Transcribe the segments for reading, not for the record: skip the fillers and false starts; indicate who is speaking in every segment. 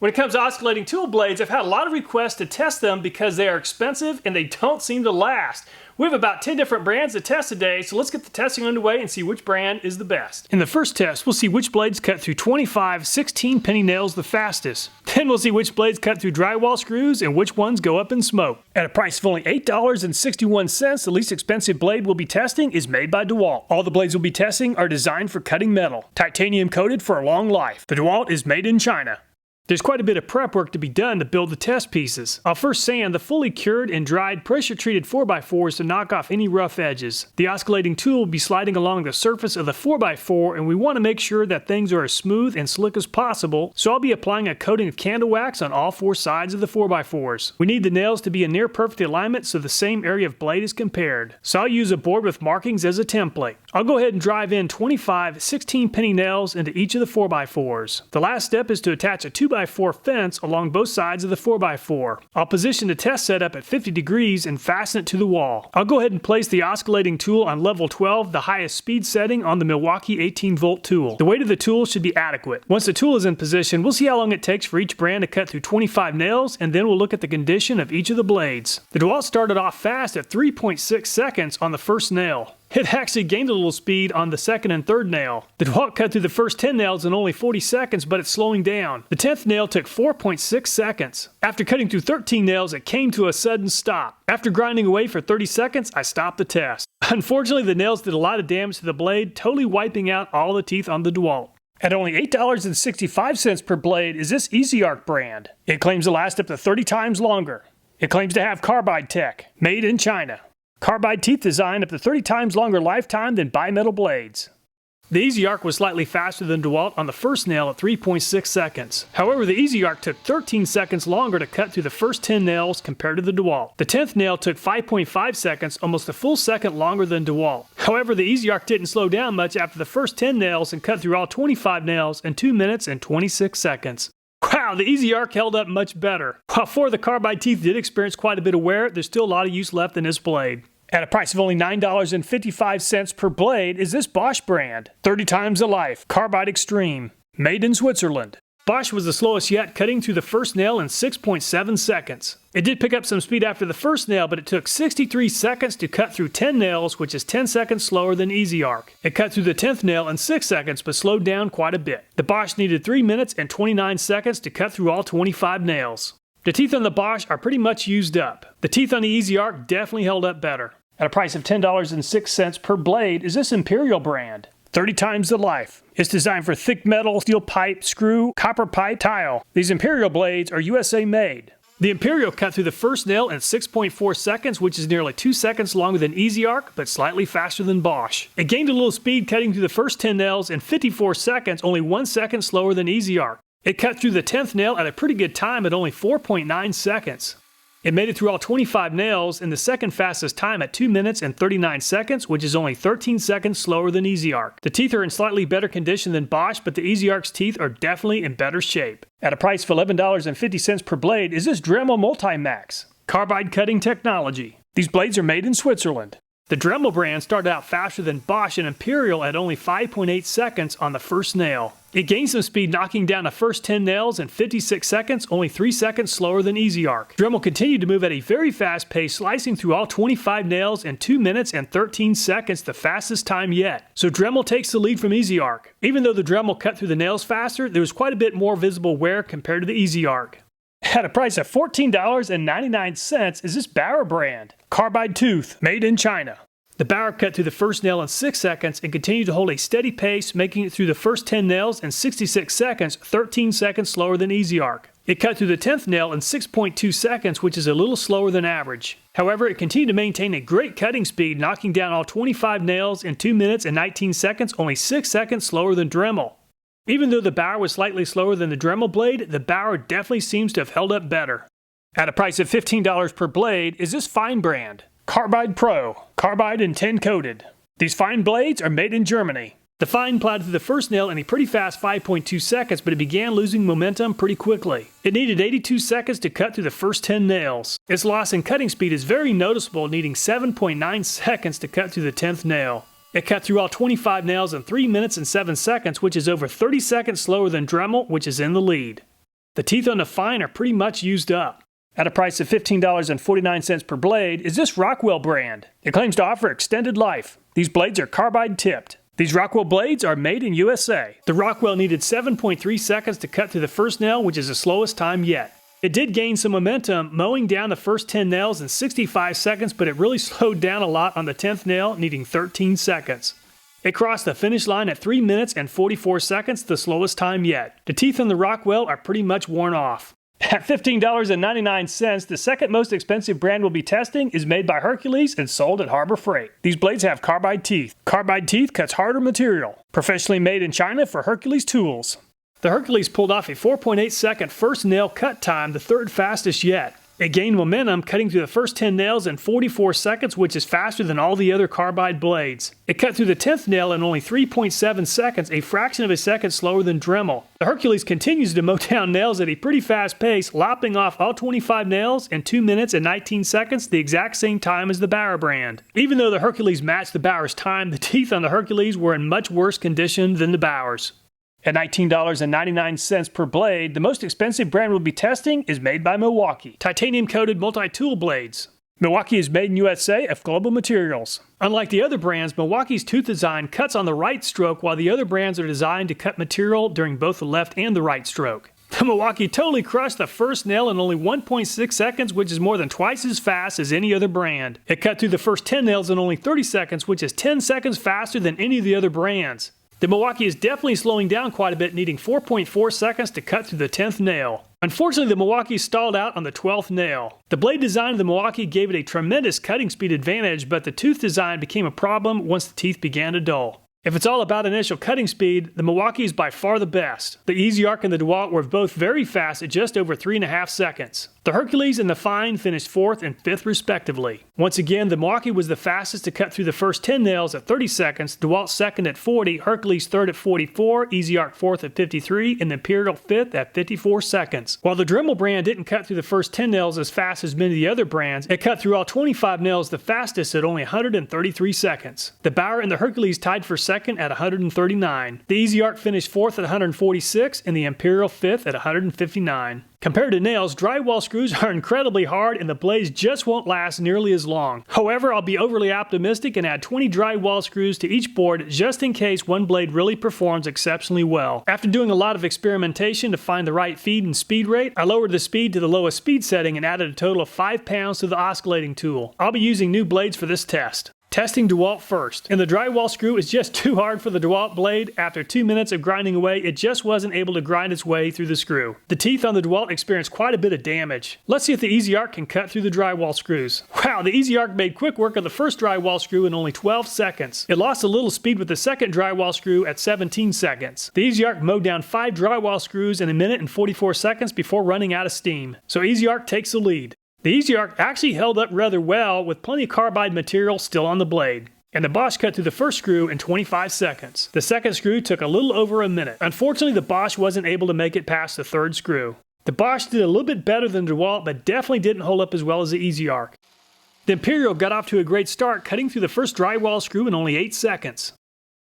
Speaker 1: When it comes to oscillating tool blades, I've had a lot of requests to test them because they are expensive and they don't seem to last. We have about 10 different brands to test today, so let's get the testing underway and see which brand is the best. In the first test, we'll see which blades cut through 25 16-penny nails the fastest. Then we'll see which blades cut through drywall screws and which ones go up in smoke. At a price of only $8.61, the least expensive blade we'll be testing is made by DeWalt. All the blades we'll be testing are designed for cutting metal, titanium coated for a long life. The DeWalt is made in China. There's quite a bit of prep work to be done to build the test pieces. I'll first sand the fully cured and dried pressure-treated 4x4s to knock off any rough edges. The oscillating tool will be sliding along the surface of the 4x4, and we want to make sure that things are as smooth and slick as possible, so I'll be applying a coating of candle wax on all four sides of the 4x4s. We need the nails to be in near perfect alignment so the same area of blade is compared. So I'll use a board with markings as a template. I'll go ahead and drive in 25 16-penny nails into each of the 4x4s. The last step is to attach a 2x4 fence along both sides of the 4x4. I'll position the test setup at 50 degrees and fasten it to the wall. I'll go ahead and place the oscillating tool on level 12, the highest speed setting on the Milwaukee 18-volt tool. The weight of the tool should be adequate. Once the tool is in position, we'll see how long it takes for each brand to cut through 25 nails, and then we'll look at the condition of each of the blades. The DeWalt started off fast at 3.6 seconds on the first nail. It actually gained a little speed on the second and third nail. The DeWalt cut through the first 10 nails in only 40 seconds, but it's slowing down. The 10th nail took 4.6 seconds. After cutting through 13 nails, it came to a sudden stop. After grinding away for 30 seconds, I stopped the test. Unfortunately, the nails did a lot of damage to the blade, totally wiping out all the teeth on the DeWalt. At only $8.65 per blade is this EZARC brand. It claims to last up to 30 times longer. It claims to have carbide tech, made in China. Carbide teeth design up to 30 times longer lifetime than bimetal blades. The EZARC was slightly faster than DeWalt on the first nail at 3.6 seconds. However, the EZARC took 13 seconds longer to cut through the first 10 nails compared to the DeWalt. The 10th nail took 5.5 seconds, almost a full second longer than DeWalt. However, the EZARC didn't slow down much after the first 10 nails and cut through all 25 nails in 2 minutes and 26 seconds. Wow, the EZARC held up much better. While 4 of the carbide teeth did experience quite a bit of wear, there's still a lot of use left in this blade. At a price of only $9.55 per blade is this Bosch brand, 30 times the life, Carbide Extreme, made in Switzerland. Bosch was the slowest yet, cutting through the first nail in 6.7 seconds. It did pick up some speed after the first nail, but it took 63 seconds to cut through 10 nails, which is 10 seconds slower than EZARC. It cut through the 10th nail in 6 seconds, but slowed down quite a bit. The Bosch needed 3 minutes and 29 seconds to cut through all 25 nails. The teeth on the Bosch are pretty much used up. The teeth on the EZARC definitely held up better. At a price of $10.06 per blade is this Imperial brand, 30 times the life. It's designed for thick metal, steel pipe, screw, copper pipe, tile. These Imperial blades are USA made. The Imperial cut through the first nail in 6.4 seconds, which is nearly 2 seconds longer than EZARC, but slightly faster than Bosch. It gained a little speed cutting through the first 10 nails in 54 seconds, only 1 second slower than EZARC. It cut through the 10th nail at a pretty good time at only 4.9 seconds. It made it through all 25 nails in the second fastest time at 2 minutes and 39 seconds, which is only 13 seconds slower than EZARC. The teeth are in slightly better condition than Bosch, but the EZARC's teeth are definitely in better shape. At a price of $11.50 per blade is this Dremel Multimax, carbide cutting technology. These blades are made in Switzerland. The Dremel brand started out faster than Bosch and Imperial at only 5.8 seconds on the first nail. It gained some speed knocking down the first 10 nails in 56 seconds, only 3 seconds slower than EZARC. Dremel continued to move at a very fast pace, slicing through all 25 nails in 2 minutes and 13 seconds, the fastest time yet. So Dremel takes the lead from EZARC. Even though the Dremel cut through the nails faster, there was quite a bit more visible wear compared to the EZARC. At a price of $14.99 is this Bauer brand, carbide tooth, made in China. The Bauer cut through the first nail in 6 seconds and continued to hold a steady pace, making it through the first 10 nails in 66 seconds, 13 seconds slower than EZARC. It cut through the 10th nail in 6.2 seconds, which is a little slower than average. However, it continued to maintain a great cutting speed, knocking down all 25 nails in 2 minutes and 19 seconds, only 6 seconds slower than Dremel. Even though the Bauer was slightly slower than the Dremel blade, the Bauer definitely seems to have held up better. At a price of $15 per blade is this Fein brand, Carbide Pro, carbide and tin coated. These Fein blades are made in Germany. The Fein plowed through the first nail in a pretty fast 5.2 seconds, but it began losing momentum pretty quickly. It needed 82 seconds to cut through the first 10 nails. Its loss in cutting speed is very noticeable, needing 7.9 seconds to cut through the 10th nail. It cut through all 25 nails in 3 minutes and 7 seconds, which is over 30 seconds slower than Dremel, which is in the lead. The teeth on the Fein are pretty much used up. At a price of $15.49 per blade is this Rockwell brand. It claims to offer extended life. These blades are carbide tipped. These Rockwell blades are made in USA. The Rockwell needed 7.3 seconds to cut through the first nail, which is the slowest time yet. It did gain some momentum, mowing down the first 10 nails in 65 seconds, but it really slowed down a lot on the 10th nail, needing 13 seconds. It crossed the finish line at 3 minutes and 44 seconds, the slowest time yet. The teeth on the Rockwell are pretty much worn off. At $15.99, the second most expensive brand we'll be testing is made by Hercules and sold at Harbor Freight. These blades have carbide teeth. Carbide teeth cuts harder material. Professionally made in China for Hercules tools. The Hercules pulled off a 4.8 second first nail cut time, the third fastest yet. It gained momentum, cutting through the first 10 nails in 44 seconds, which is faster than all the other carbide blades. It cut through the 10th nail in only 3.7 seconds, a fraction of a second slower than Dremel. The Hercules continues to mow down nails at a pretty fast pace, lopping off all 25 nails in 2 minutes and 19 seconds, the exact same time as the Bauer brand. Even though the Hercules matched the Bauer's time, the teeth on the Hercules were in much worse condition than the Bauer's. At $19.99 per blade, the most expensive brand we'll be testing is made by Milwaukee. Titanium-coated multi-tool blades. Milwaukee is made in USA of global materials. Unlike the other brands, Milwaukee's tooth design cuts on the right stroke, while the other brands are designed to cut material during both the left and the right stroke. The Milwaukee totally crushed the first nail in only 1.6 seconds, which is more than twice as fast as any other brand. It cut through the first 10 nails in only 30 seconds, which is 10 seconds faster than any of the other brands. The Milwaukee is definitely slowing down quite a bit, needing 4.4 seconds to cut through the 10th nail. Unfortunately, the Milwaukee stalled out on the 12th nail. The blade design of the Milwaukee gave it a tremendous cutting speed advantage, but the tooth design became a problem once the teeth began to dull. If it's all about initial cutting speed, the Milwaukee is by far the best. The EZARC and the DeWalt were both very fast at just over 3.5 seconds. The Hercules and the Fein finished 4th and 5th respectively. Once again, the Milwaukee was the fastest to cut through the first 10 nails at 30 seconds, DeWalt 2nd at 40, Hercules 3rd at 44, EZARC 4th at 53, and the Imperial 5th at 54 seconds. While the Dremel brand didn't cut through the first 10 nails as fast as many of the other brands, it cut through all 25 nails the fastest at only 133 seconds. The Bauer and the Hercules tied for second at 139. The EZARC finished 4th at 146, and the Imperial 5th at 159. Compared to nails, drywall screws are incredibly hard and the blades just won't last nearly as long. However, I'll be overly optimistic and add 20 drywall screws to each board just in case one blade really performs exceptionally well. After doing a lot of experimentation to find the right feed and speed rate, I lowered the speed to the lowest speed setting and added a total of 5 pounds to the oscillating tool. I'll be using new blades for this test. Testing DeWalt first. And the drywall screw is just too hard for the DeWalt blade. After 2 minutes of grinding away, it just wasn't able to grind its way through the screw. The teeth on the DeWalt experienced quite a bit of damage. Let's see if the EZARC can cut through the drywall screws. Wow, the EZARC made quick work of the first drywall screw in only 12 seconds. It lost a little speed with the second drywall screw at 17 seconds. The EZARC mowed down 5 drywall screws in 1 minute and 44 seconds before running out of steam. So EZARC takes the lead. The EZARC actually held up rather well with plenty of carbide material still on the blade. And the Bosch cut through the first screw in 25 seconds. The second screw took a little over 1 minute. Unfortunately, the Bosch wasn't able to make it past the third screw. The Bosch did a little bit better than DeWalt, but definitely didn't hold up as well as the EZARC. The Imperial got off to a great start, cutting through the first drywall screw in only 8 seconds.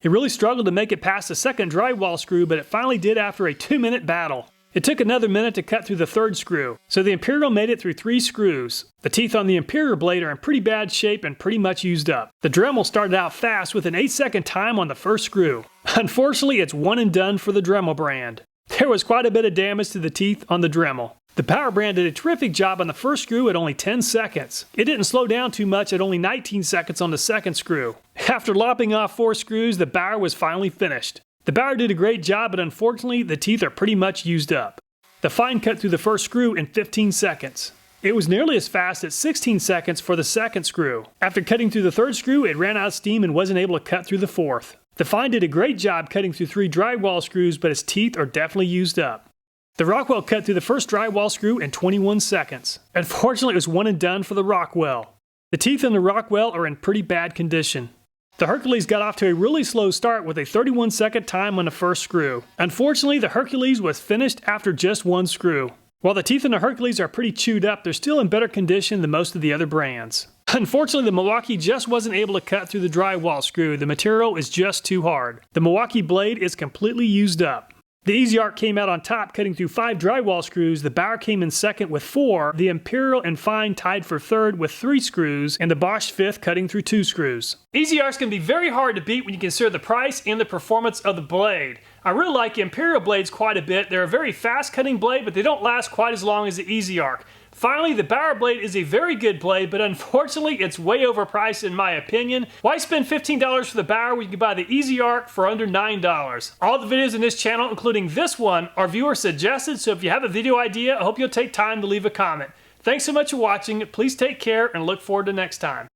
Speaker 1: It really struggled to make it past the second drywall screw, but it finally did after a 2-minute battle. It took another minute to cut through the third screw, so the Imperial made it through 3 screws. The teeth on the Imperial blade are in pretty bad shape and pretty much used up. The Dremel started out fast with an 8-second time on the first screw. Unfortunately, it's one and done for the Dremel brand. There was quite a bit of damage to the teeth on the Dremel. The Bauer brand did a terrific job on the first screw at only 10 seconds. It didn't slow down too much at only 19 seconds on the second screw. After lopping off 4 screws, the Bauer was finally finished. The Bauer did a great job, but unfortunately, the teeth are pretty much used up. The Fein cut through the first screw in 15 seconds. It was nearly as fast at 16 seconds for the second screw. After cutting through the third screw, it ran out of steam and wasn't able to cut through the fourth. The Fein did a great job cutting through 3 drywall screws, but its teeth are definitely used up. The Rockwell cut through the first drywall screw in 21 seconds. Unfortunately, it was one and done for the Rockwell. The teeth in the Rockwell are in pretty bad condition. The Hercules got off to a really slow start with a 31-second time on the first screw. Unfortunately, the Hercules was finished after just 1 screw. While the teeth in the Hercules are pretty chewed up, they're still in better condition than most of the other brands. Unfortunately, the Milwaukee just wasn't able to cut through the drywall screw. The material is just too hard. The Milwaukee blade is completely used up. The EZARC came out on top, cutting through 5 drywall screws. The Bauer came in second with 4. The Imperial and Fein tied for third with 3 screws, and the Bosch fifth, cutting through 2 screws. EZARCs can be very hard to beat when you consider the price and the performance of the blade. I really like the Imperial blades quite a bit. They're a very fast cutting blade, but they don't last quite as long as the EZARC. Finally, the Bauer blade is a very good blade, but unfortunately it's way overpriced in my opinion. Why spend $15 for the Bauer when you can buy the EZARC for under $9? All the videos in this channel, including this one, are viewer suggested, so if you have a video idea, I hope you'll take time to leave a comment. Thanks so much for watching, please take care, and look forward to next time.